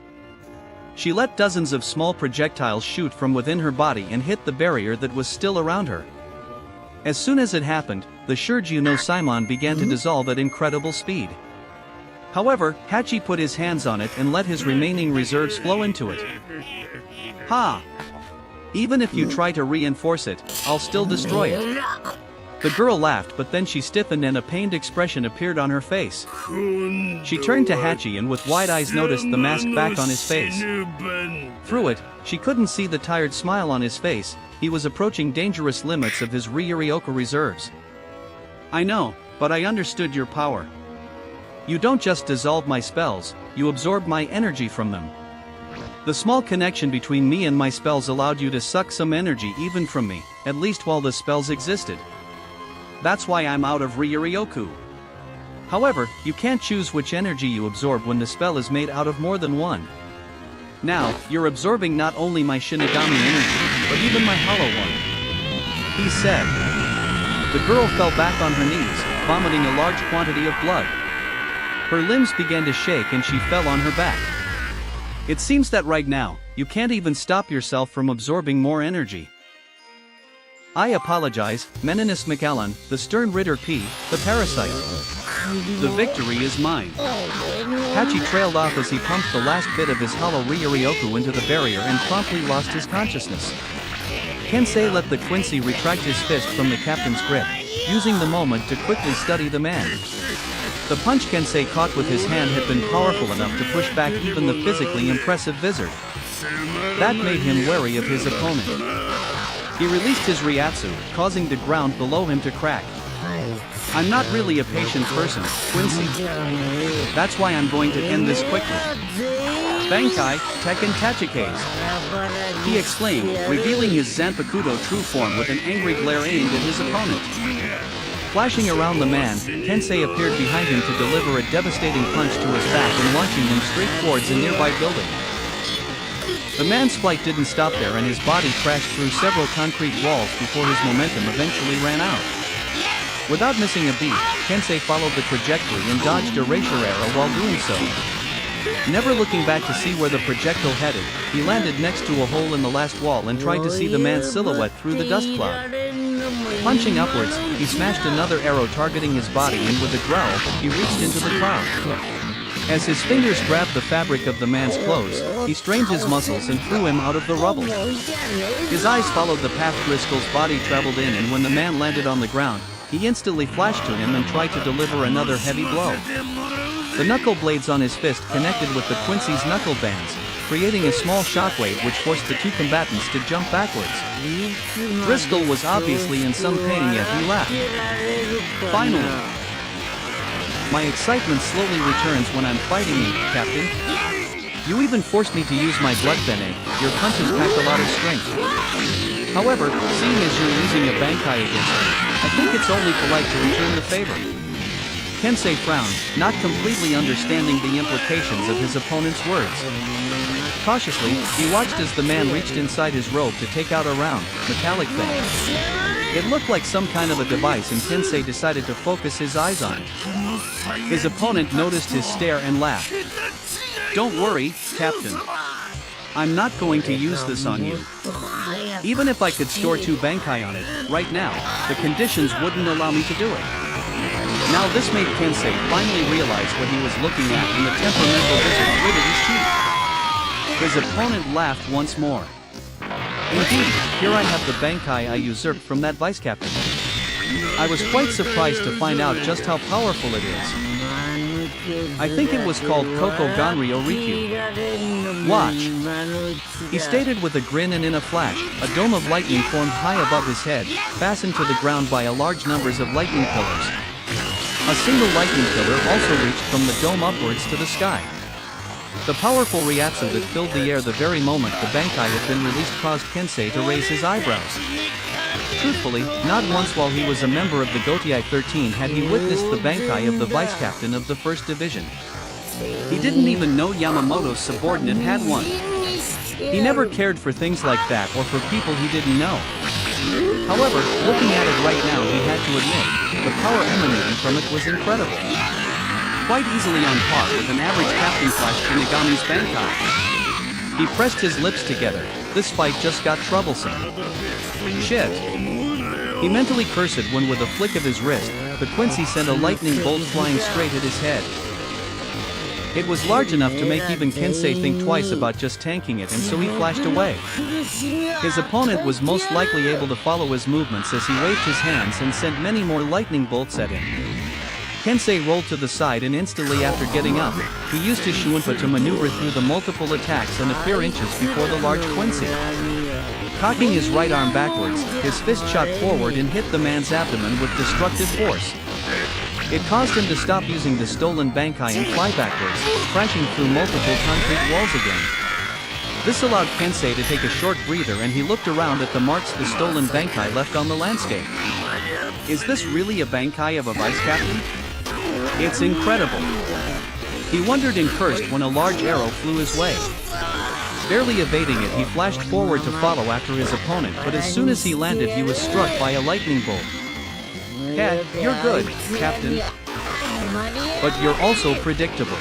She let dozens of small projectiles shoot from within her body and hit the barrier that was still around her. As soon as it happened, the Shurju no Simon began to dissolve at incredible speed. However, Hachi put his hands on it and let his remaining reserves flow into it. Ha! Even if you try to reinforce it, I'll still destroy it. The girl laughed, but then she stiffened and a pained expression appeared on her face. She turned to Hachi and with wide eyes noticed the mask back on his face. Through it, she couldn't see the tired smile on his face. He was approaching dangerous limits of his Ryuryoku reserves. I know, but I understood your power. You don't just dissolve my spells, you absorb my energy from them. The small connection between me and my spells allowed you to suck some energy even from me, at least while the spells existed. That's why I'm out of Ryuryoku. However, you can't choose which energy you absorb when the spell is made out of more than one. Now, you're absorbing not only my Shinigami energy, but even my hollow one. He said. The girl fell back on her knees, vomiting a large quantity of blood. Her limbs began to shake and she fell on her back. It seems that right now, you can't even stop yourself from absorbing more energy. I apologize, Meninis McAllen, the Stern Ritter P, the parasite. The victory is mine. Hachi trailed off as he pumped the last bit of his hollow Ryuryoku into the barrier and promptly lost his consciousness. Kensei let the Quincy retract his fist from the captain's grip, using the moment to quickly study the man. The punch Kensei caught with his hand had been powerful enough to push back even the physically impressive Vizard. That made him wary of his opponent. He released his Ryatsu, causing the ground below him to crack. I'm not really a patient person, Quincy. That's why I'm going to end this quickly. Bankai, Tekken Tachikase. He exclaimed, revealing his Zanpakuto true form with an angry glare aimed at his opponent. Flashing around the man, Kensei appeared behind him to deliver a devastating punch to his back and launching him straight towards a nearby building. The man's flight didn't stop there and his body crashed through several concrete walls before his momentum eventually ran out. Without missing a beat, Kensei followed the trajectory and dodged a racial arrow while doing so. Never looking back to see where the projectile headed, he landed next to a hole in the last wall and tried to see the man's silhouette through the dust cloud. Punching upwards, he smashed another arrow targeting his body and with a growl, he reached into the cloud. As his fingers grabbed the fabric of the man's clothes, he strained his muscles and threw him out of the rubble. His eyes followed the path Driscoll's body traveled in, and when the man landed on the ground, he instantly flashed to him and tried to deliver another heavy blow. The knuckle blades on his fist connected with the Quincy's knuckle bands, creating a small shockwave which forced the two combatants to jump backwards. Driscoll was obviously in some pain, yet he laughed. Finally. My excitement slowly returns when I'm fighting you, Captain. You even forced me to use my blood venom. Your punches packed a lot of strength. However, seeing as you're using a Bankai against me, I think it's only polite to return the favor. Kensei frowned, not completely understanding the implications of his opponent's words. Cautiously, he watched as the man reached inside his robe to take out a round, metallic thing. It looked like some kind of a device and Kensei decided to focus his eyes on it. His opponent noticed his stare and laughed. Don't worry, Captain. I'm not going to use this on you. Even if I could store 2 Bankai on it, right now, the conditions wouldn't allow me to do it. Now this made Kensei finally realize what he was looking at, and the temperamental Vizard gritted his teeth. His opponent laughed once more. Indeed, here I have the Bankai I usurped from that vice captain. I was quite surprised to find out just how powerful it is. I think it was called Koko Ganryo Rikyu. Watch. He stated with a grin, and in a flash, a dome of lightning formed high above his head, fastened to the ground by a large numbers of lightning pillars. A single lightning pillar also reached from the dome upwards to the sky. The powerful reaction that filled the air the very moment the Bankai had been released caused Kensei to raise his eyebrows. Truthfully, not once while he was a member of the Gotiei 13 had he witnessed the Bankai of the vice captain of the 1st Division. He didn't even know Yamamoto's subordinate had one. He never cared for things like that or for people he didn't know. However, looking at it right now, he had to admit, the power emanating from it was incredible. Quite easily on par with an average Captain Flash Shinigami's Bankai. He pressed his lips together. This fight just got troublesome. Shit. He mentally cursed when with a flick of his wrist, the Quincy sent a lightning bolt flying straight at his head. It was large enough to make even Kensei think twice about just tanking it, and so he flashed away. His opponent was most likely able to follow his movements as he waved his hands and sent many more lightning bolts at him. Kensei rolled to the side, and instantly after getting up, he used his Shuunpa to maneuver through the multiple attacks and appear inches before the large Quincy. Cocking his right arm backwards, his fist shot forward and hit the man's abdomen with destructive force. It caused him to stop using the stolen Bankai and fly backwards, crashing through multiple concrete walls again. This allowed Kensei to take a short breather, and he looked around at the marks the stolen Bankai left on the landscape. Is this really a Bankai of a vice captain? It's incredible. He wondered and cursed when a large arrow flew his way. Barely evading it, he flashed forward to follow after his opponent, but as soon as he landed he was struck by a lightning bolt. Cat, you're good, Captain. But you're also predictable.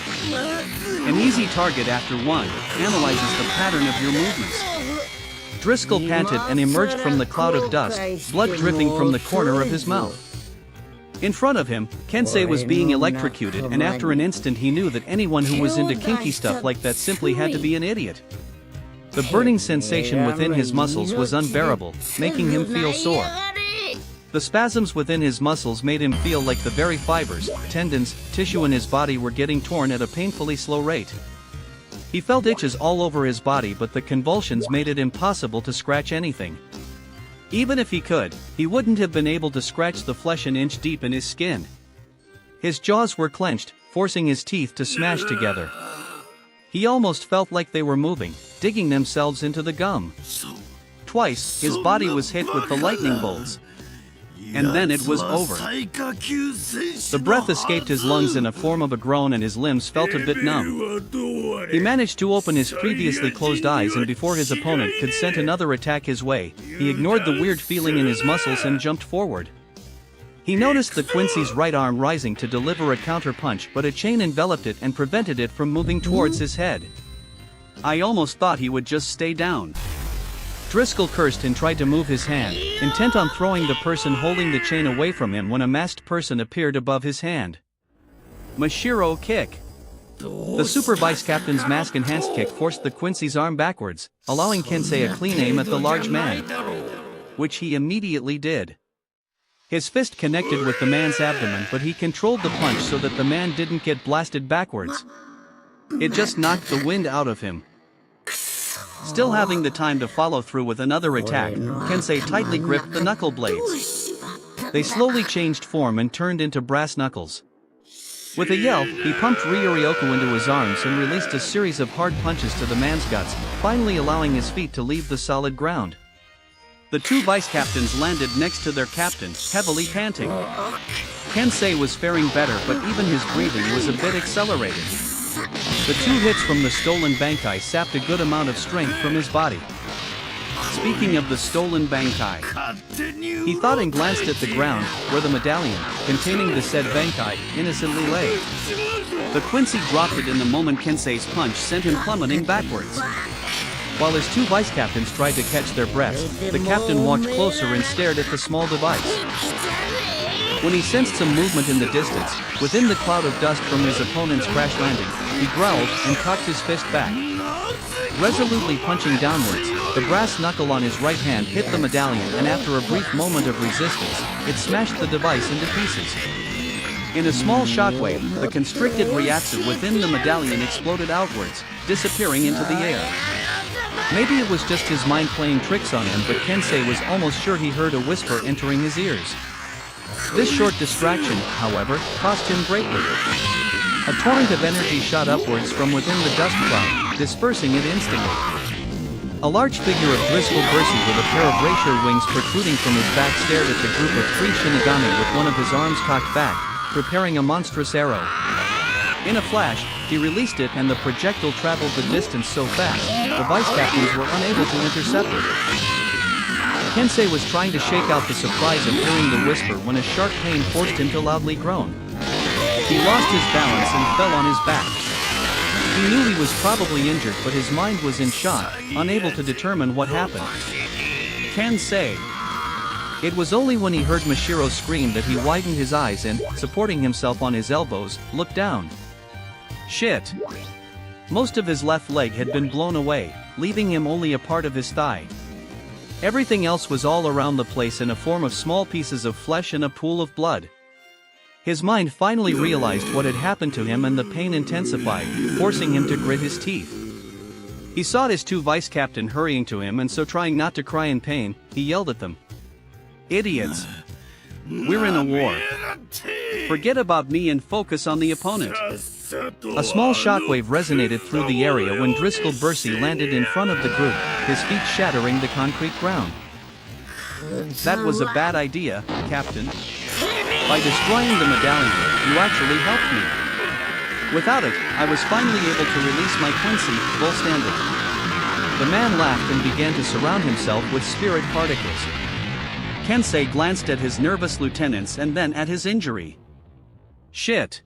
An easy target after one analyzes the pattern of your movements. Driscoll panted and emerged from the cloud of dust, blood dripping from the corner of his mouth. In front of him, Kensei was being electrocuted, and after an instant he knew that anyone who was into kinky stuff like that simply had to be an idiot. The burning sensation within his muscles was unbearable, making him feel sore. The spasms within his muscles made him feel like the very fibers, tendons, tissue in his body were getting torn at a painfully slow rate. He felt itches all over his body, but the convulsions made it impossible to scratch anything. Even if he could, he wouldn't have been able to scratch the flesh an inch deep in his skin. His jaws were clenched, forcing his teeth to smash together. He almost felt like they were moving, digging themselves into the gum. Twice, his body was hit with the lightning bolts. And then it was over. The breath escaped his lungs in a form of a groan, and his limbs felt a bit numb. He managed to open his previously closed eyes, and before his opponent could send another attack his way, he ignored the weird feeling in his muscles and jumped forward. He noticed the Quincy's right arm rising to deliver a counter punch, but a chain enveloped it and prevented it from moving towards his head. I almost thought he would just stay down. Driscoll cursed and tried to move his hand, intent on throwing the person holding the chain away from him, when a masked person appeared above his hand. Mashiro kick. The super vice captain's mask-enhanced kick forced the Quincy's arm backwards, allowing Kensei a clean aim at the large man, which he immediately did. His fist connected with the man's abdomen, but he controlled the punch so that the man didn't get blasted backwards. It just knocked the wind out of him. Still having the time to follow through with another attack, Kensei tightly gripped the knuckle blades. They slowly changed form and turned into brass knuckles. With a yell, he pumped Ryuryoku into his arms and released a series of hard punches to the man's guts, finally allowing his feet to leave the solid ground. The two vice captains landed next to their captain, heavily panting. Kensei was faring better, but even his breathing was a bit accelerated. The two hits from the stolen Bankai sapped a good amount of strength from his body. Speaking of the stolen Bankai, he thought and glanced at the ground, where the medallion, containing the said Bankai, innocently lay. The Quincy dropped it in the moment Kensei's punch sent him plummeting backwards. While his two vice captains tried to catch their breaths, the captain walked closer and stared at the small device. When he sensed some movement in the distance, within the cloud of dust from his opponent's crash landing, he growled and cocked his fist back. Resolutely punching downwards, The brass knuckle on his right hand hit the medallion, and after a brief moment of resistance, it smashed the device into pieces. In a small shockwave, the constricted reactor within the medallion exploded outwards, disappearing into the air. Maybe it was just his mind playing tricks on him, but Kensei was almost sure he heard a whisper entering his ears. This short distraction, however, cost him greatly. A torrent of energy shot upwards from within the dust cloud, dispersing it instantly. A large figure of Driscoll Bursey with a pair of rapier wings protruding from his back stared at the group of 3 Shinigami with one of his arms cocked back, preparing a monstrous arrow. In a flash, he released it and the projectile traveled the distance so fast, the vice captains were unable to intercept it. Kensei was trying to shake out the surprise of hearing the whisper when a sharp pain forced him to loudly groan. He lost his balance and fell on his back. He knew he was probably injured, but his mind was in shock, unable to determine what happened. Kensei. It was only when he heard Mashiro scream that he widened his eyes and, supporting himself on his elbows, looked down. Shit. Most of his left leg had been blown away, leaving him only a part of his thigh. Everything else was all around the place in a form of small pieces of flesh and a pool of blood. His mind finally realized what had happened to him and the pain intensified, forcing him to grit his teeth. He saw his 2 vice captains hurrying to him, and so trying not to cry in pain, he yelled at them. Idiots. We're in a war. Forget about me and focus on the opponent. A small shockwave resonated through the area when Driscoll Bursey landed in front of the group, his feet shattering the concrete ground. That was a bad idea, Captain. By destroying the medallion, you actually helped me. Without it, I was finally able to release my Quincy, full standard. The man laughed and began to surround himself with spirit particles. Kensei glanced at his nervous lieutenants and then at his injury. Shit.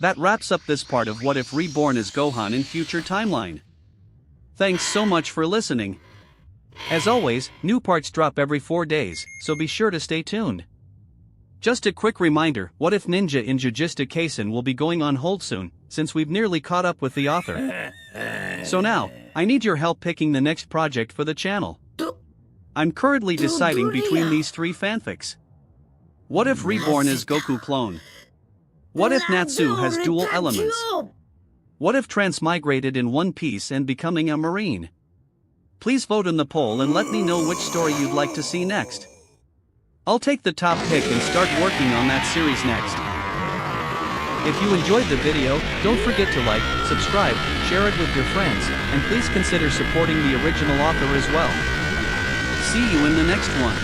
That wraps up this part of What If Reborn is Gohan in future timeline. Thanks so much for listening. As always, new parts drop every 4 days, so be sure to stay tuned. Just a quick reminder, What If Ninja in Jujutsu Kaisen will be going on hold soon, since we've nearly caught up with the author. So now, I need your help picking the next project for the channel. I'm currently deciding between these 3 fanfics. What if Reborn is Goku clone? What if Natsu has dual elements? What if Transmigrated in one piece and becoming a marine? Please vote in the poll and let me know which story you'd like to see next. I'll take the top pick and start working on that series next. If you enjoyed the video, don't forget to like, subscribe, share it with your friends, and please consider supporting the original author as well. See you in the next one.